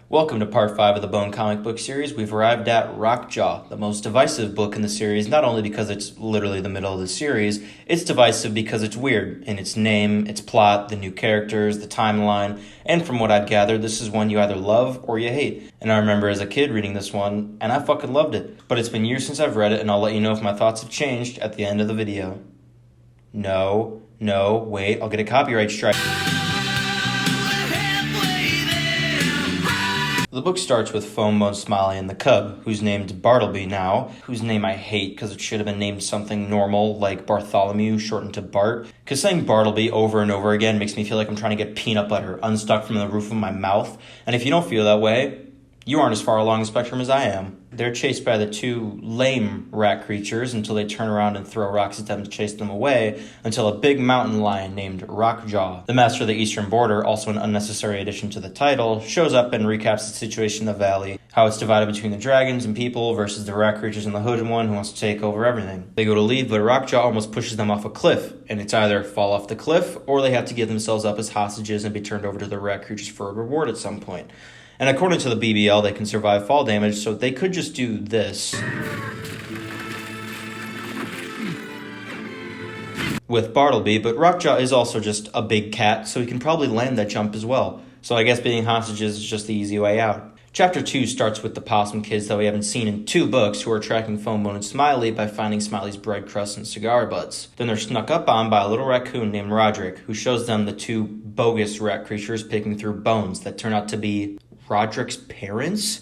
Welcome to part 5 of the Bone comic book series. We've arrived at Rockjaw, the most divisive book in the series, not only because it's literally the middle of the series, it's divisive because it's weird in its name, its plot, the new characters, the timeline, and from what I've gathered, this is one you either love or you hate. And I remember as a kid reading this one, and I fucking loved it. But it's been years since I've read it, and I'll let you know if my thoughts have changed at the end of the video. No, wait, I'll get a copyright strike. The book starts with Foam Bone Smiley and the cub, who's named Bartleby now, whose name I hate because it should have been named something normal like Bartholomew, shortened to Bart. Because saying Bartleby over and over again makes me feel like I'm trying to get peanut butter unstuck from the roof of my mouth. And if you don't feel that way, you aren't as far along the spectrum as I am. They're chased by the two lame rat creatures until they turn around and throw rocks at them to chase them away, until a big mountain lion named Rockjaw, the master of the eastern border, also an unnecessary addition to the title, shows up and recaps the situation in the valley, how it's divided between the dragons and people versus the rat creatures and the hooded one who wants to take over everything. They go to leave, but Rockjaw almost pushes them off a cliff, and it's either fall off the cliff or they have to give themselves up as hostages and be turned over to the rat creatures for a reward at some point. And according to the BBL, they can survive fall damage, so they could just do this with Bartleby, but Rockjaw is also just a big cat, so he can probably land that jump as well. So I guess being hostages is just the easy way out. Chapter 2 starts with the possum kids that we haven't seen in 2 books who are tracking Foam Bone and Smiley by finding Smiley's bread crusts and cigar butts. Then they're snuck up on by a little raccoon named Roderick, who shows them the 2 bogus rat creatures picking through bones that turn out to be Roderick's parents,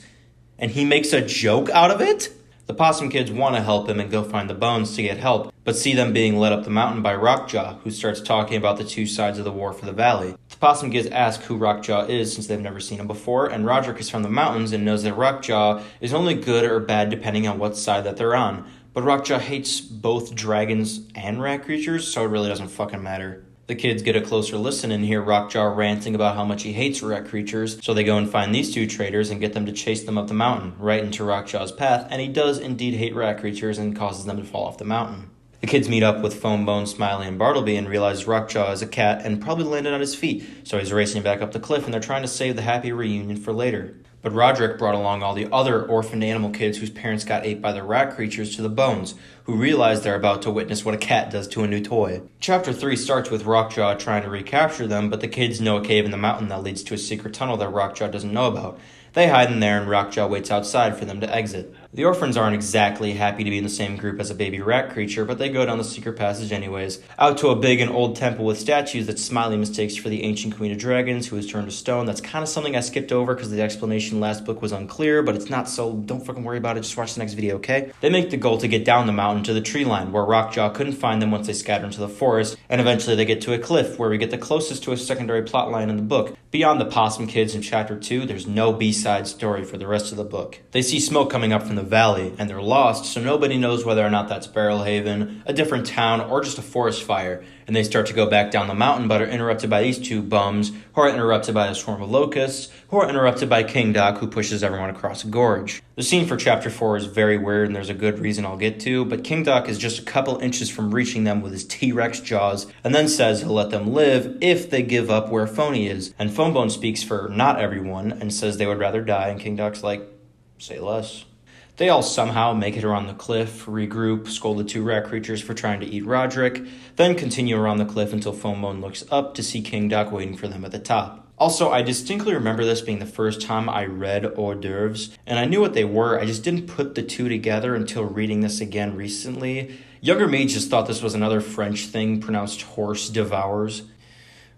and he makes a joke out of it? The possum kids want to help him and go find the bones to get help, but see them being led up the mountain by Rockjaw, who starts talking about the 2 sides of the war for the valley. The possum kids ask who Rockjaw is since they've never seen him before, and Roderick is from the mountains and knows that Rockjaw is only good or bad depending on what side that they're on. But Rockjaw hates both dragons and rat creatures, so it really doesn't fucking matter. The kids get a closer listen and hear Rockjaw ranting about how much he hates rat creatures, so they go and find these 2 traitors and get them to chase them up the mountain, right into Rockjaw's path, and he does indeed hate rat creatures and causes them to fall off the mountain. The kids meet up with Foam Bone, Smiley, and Bartleby and realize Rockjaw is a cat and probably landed on his feet, so he's racing back up the cliff and they're trying to save the happy reunion for later. But Roderick brought along all the other orphaned animal kids whose parents got ate by the rat creatures to the bones, who realize they're about to witness what a cat does to a new toy. Chapter 3 starts with Rockjaw trying to recapture them, but the kids know a cave in the mountain that leads to a secret tunnel that Rockjaw doesn't know about. They hide in there and Rockjaw waits outside for them to exit. The orphans aren't exactly happy to be in the same group as a baby rat creature, but they go down the secret passage anyways, out to a big and old temple with statues that Smiley mistakes for the ancient queen of dragons who has turned to stone. That's kind of something I skipped over because the explanation last book was unclear, but it's not, so don't fucking worry about it, just watch the next video, okay? They make the goal to get down the mountain to the tree line, where Rockjaw couldn't find them once they scatter into the forest, and eventually they get to a cliff, where we get the closest to a secondary plot line in the book. Beyond the possum kids in chapter 2, there's no B-side story for the rest of the book. They see smoke coming up from the valley, and they're lost, so nobody knows whether or not that's Barrelhaven, a different town, or just a forest fire. And they start to go back down the mountain, but are interrupted by these 2 bums, who are interrupted by a swarm of locusts, who are interrupted by King Doc, who pushes everyone across a gorge. The scene for chapter 4 is very weird, and there's a good reason I'll get to, but King Doc is just a couple inches from reaching them with his T-Rex jaws, and then says he'll let them live if they give up where Phony is. And Foam Bone speaks for not everyone, and says they would rather die, and King Doc's like, say less. They all somehow make it around the cliff, regroup, scold the 2 rat creatures for trying to eat Roderick, then continue around the cliff until Foam Bone looks up to see King Doc waiting for them at the top. Also, I distinctly remember this being the first time I read hors d'oeuvres, and I knew what they were, I just didn't put the 2 together until reading this again recently. Younger me just thought this was another French thing pronounced horse devours.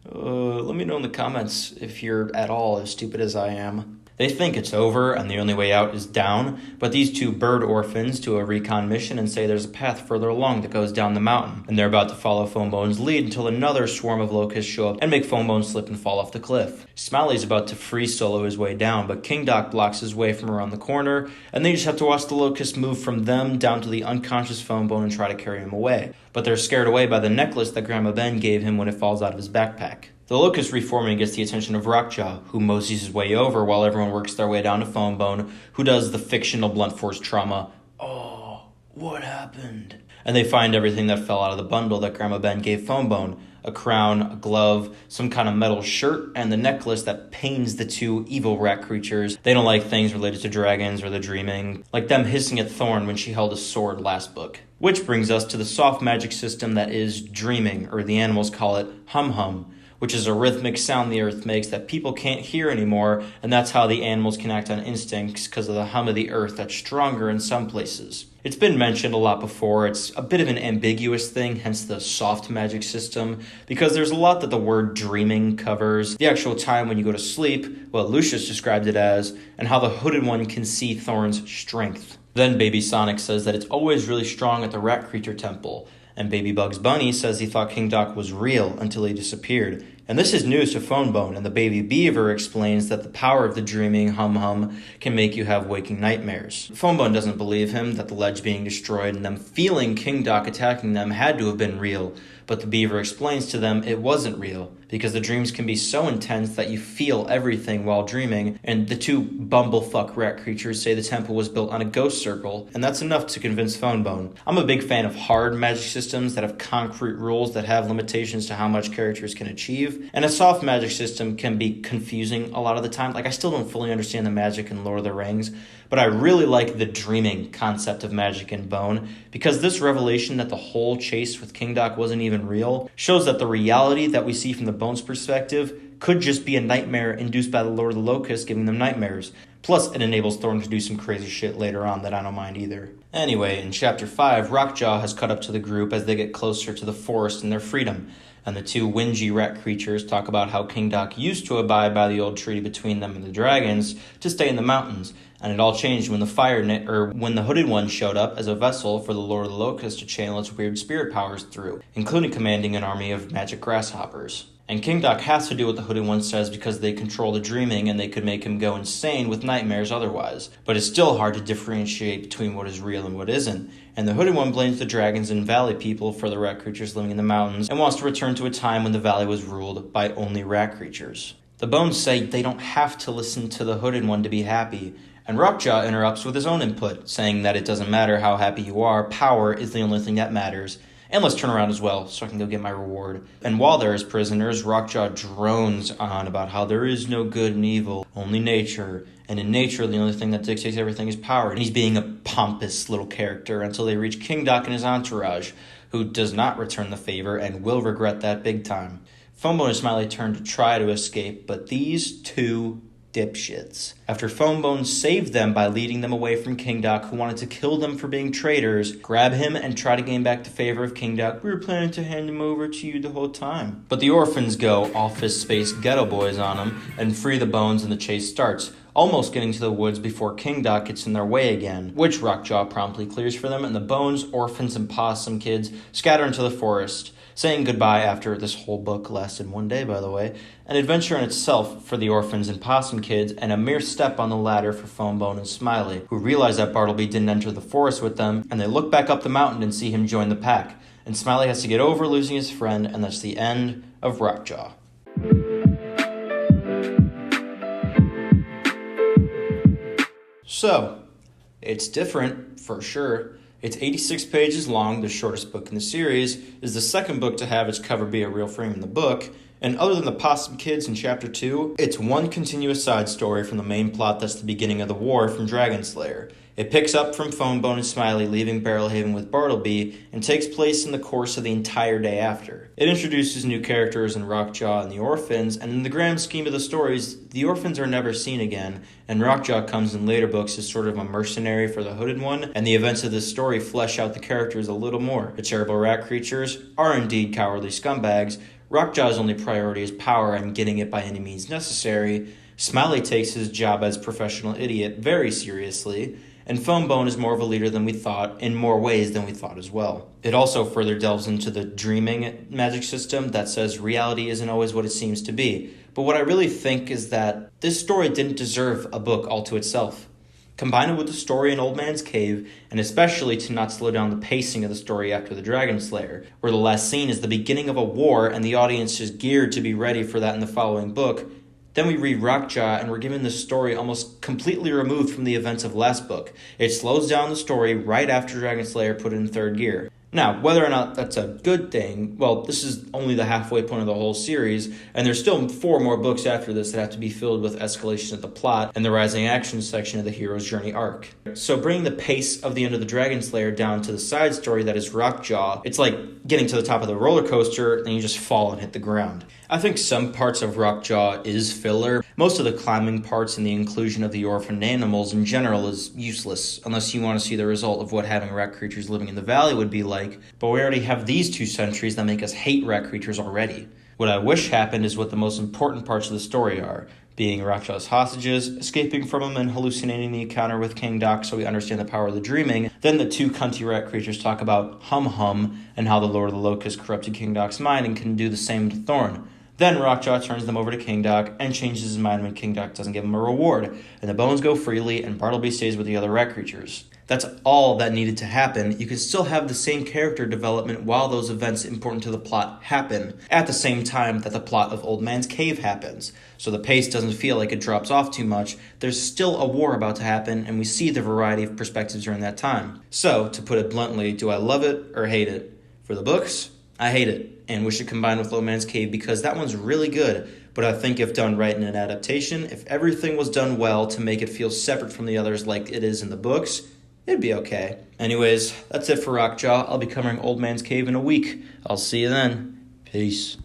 Let me know in the comments if you're at all as stupid as I am. They think it's over and the only way out is down, but these 2 bird orphans do a recon mission and say there's a path further along that goes down the mountain, and they're about to follow Foam Bone's lead until another swarm of locusts show up and make Foam Bone slip and fall off the cliff. Smiley's about to free solo his way down, but King Doc blocks his way from around the corner, and they just have to watch the locusts move from them down to the unconscious Foam Bone and try to carry him away. But they're scared away by the necklace that Grandma Ben gave him when it falls out of his backpack. The locust reforming gets the attention of Rockjaw, who moseys his way over while everyone works their way down to Foam Bone, who does the fictional blunt force trauma, "Oh, what happened?" And they find everything that fell out of the bundle that Grandma Ben gave Foam Bone, a crown, a glove, some kind of metal shirt, and the necklace that pains the two evil rat creatures. They don't like things related to dragons or the dreaming, like them hissing at Thorn when she held a sword last book. Which brings us to the soft magic system that is dreaming, or the animals call it hum-hum, which is a rhythmic sound the earth makes that people can't hear anymore, and that's how the animals can act on instincts because of the hum of the earth that's stronger in some places. It's been mentioned a lot before. It's a bit of an ambiguous thing, hence the soft magic system, because there's a lot that the word dreaming covers. The actual time when you go to sleep, what Lucius described it as, and how the hooded one can see Thorn's strength. Then Baby Sonic says that it's always really strong at the rat creature temple, and Baby Bugs Bunny says he thought King Doc was real until he disappeared. And this is news to Phonebone, and the Baby Beaver explains that the power of the dreaming hum-hum can make you have waking nightmares. Phonebone doesn't believe him that the ledge being destroyed and them feeling King Doc attacking them had to have been real, but the Beaver explains to them it wasn't real, because the dreams can be so intense that you feel everything while dreaming, and the two bumblefuck rat creatures say the temple was built on a ghost circle, and that's enough to convince Phonebone. I'm a big fan of hard magic systems that have concrete rules that have limitations to how much characters can achieve, and a soft magic system can be confusing a lot of the time. Like, I still don't fully understand the magic in Lord of the Rings, but I really like the dreaming concept of magic in Bone, because this revelation that the whole chase with King Doc wasn't even real shows that the reality that we see from the Bone's perspective could just be a nightmare induced by the Lord of the Locusts giving them nightmares. Plus, it enables Thorn to do some crazy shit later on that I don't mind either. Anyway, in Chapter 5, Rockjaw has caught up to the group as they get closer to the forest and their freedom, and the two whingy rat creatures talk about how King Doc used to abide by the old treaty between them and the dragons to stay in the mountains, and it all changed when when the Hooded One showed up as a vessel for the Lord of the Locusts to channel its weird spirit powers through, including commanding an army of magic grasshoppers. And King Doc has to do what the Hooded One says because they control the dreaming and they could make him go insane with nightmares otherwise. But it's still hard to differentiate between what is real and what isn't. And the Hooded One blames the dragons and valley people for the rat creatures living in the mountains and wants to return to a time when the valley was ruled by only rat creatures. The Bones say they don't have to listen to the Hooded One to be happy. And Rockjaw interrupts with his own input, saying that it doesn't matter how happy you are, power is the only thing that matters. And let's turn around as well, so I can go get my reward. And while they're as prisoners, Rockjaw drones on about how there is no good and evil, only nature. And in nature, the only thing that dictates everything is power. And he's being a pompous little character until they reach King Doc and his entourage, who does not return the favor and will regret that big time. Phonebone and Smiley turn to try to escape, but these two dipshits. After Phonebone saved them by leading them away from King Doc, who wanted to kill them for being traitors, grab him and try to gain back the favor of King Doc. We were planning to hand him over to you the whole time. But the orphans go Office Space Ghetto Boys on him and free the Bones, and the chase starts, almost getting to the woods before King Doc gets in their way again, which Rockjaw promptly clears for them, and the Bones, orphans, and possum kids scatter into the forest, saying goodbye after this whole book lasted one day, by the way, an adventure in itself for the orphans and possum kids, and a mere step on the ladder for Phonebone and Smiley, who realize that Bartleby didn't enter the forest with them, and they look back up the mountain and see him join the pack, and Smiley has to get over losing his friend, and that's the end of Rockjaw. So, it's different, for sure. It's 86 pages long, the shortest book in the series, is the second book to have its cover be a real frame in the book, and other than the Possum Kids in Chapter 2, it's one continuous side story from the main plot that's the beginning of the war from Dragonslayer. It picks up from Phonebone and Smiley leaving Barrelhaven with Bartleby and takes place in the course of the entire day after. It introduces new characters in Rockjaw and the orphans, and in the grand scheme of the stories, the orphans are never seen again, and Rockjaw comes in later books as sort of a mercenary for the Hooded One, and the events of this story flesh out the characters a little more. The terrible rat creatures are indeed cowardly scumbags. Rockjaw's only priority is power and getting it by any means necessary. Smiley takes his job as professional idiot very seriously, and Phonebone is more of a leader than we thought, in more ways than we thought as well. It also further delves into the dreaming magic system that says reality isn't always what it seems to be. But what I really think is that this story didn't deserve a book all to itself. Combine it with the story in Old Man's Cave, and especially to not slow down the pacing of the story after the Dragon Slayer, where the last scene is the beginning of a war and the audience is geared to be ready for that in the following book. Then we read Rockjaw and we're given this story almost completely removed from the events of last book. It slows down the story right after Dragon Slayer put it in third gear. Now, whether or not that's a good thing, well, this is only the halfway point of the whole series, and there's still 4 more books after this that have to be filled with escalation of the plot and the rising action section of the hero's journey arc. So bringing the pace of the End of the Dragon Slayer down to the side story that is Rockjaw, it's like getting to the top of the roller coaster and you just fall and hit the ground. I think some parts of Rockjaw is filler. Most of the climbing parts and the inclusion of the orphaned animals in general is useless, unless you want to see the result of what having rat creatures living in the valley would be like, but we already have these 2 centuries that make us hate rat creatures already. What I wish happened is what the most important parts of the story are, being Rockjaw's hostages, escaping from him and hallucinating the encounter with King Doc so we understand the power of the dreaming. Then the 2 cunty rat creatures talk about Hum and how the Lord of the Locusts corrupted King Doc's mind and can do the same to Thorn. Then Rockjaw turns them over to King Doc and changes his mind when King Doc doesn't give him a reward, and the bones go freely and Bartleby stays with the other rat creatures. That's all that needed to happen. You can still have the same character development while those events important to the plot happen, at the same time that the plot of Old Man's Cave happens. So the pace doesn't feel like it drops off too much. There's still a war about to happen, and we see the variety of perspectives during that time. So, to put it bluntly, do I love it or hate it? For the books, I hate it, and wish it combined with Old Man's Cave because that one's really good. But I think if done right in an adaptation, if everything was done well to make it feel separate from the others like it is in the books, it'd be okay. Anyways, that's it for Rockjaw. I'll be covering Old Man's Cave in a week. I'll see you then. Peace.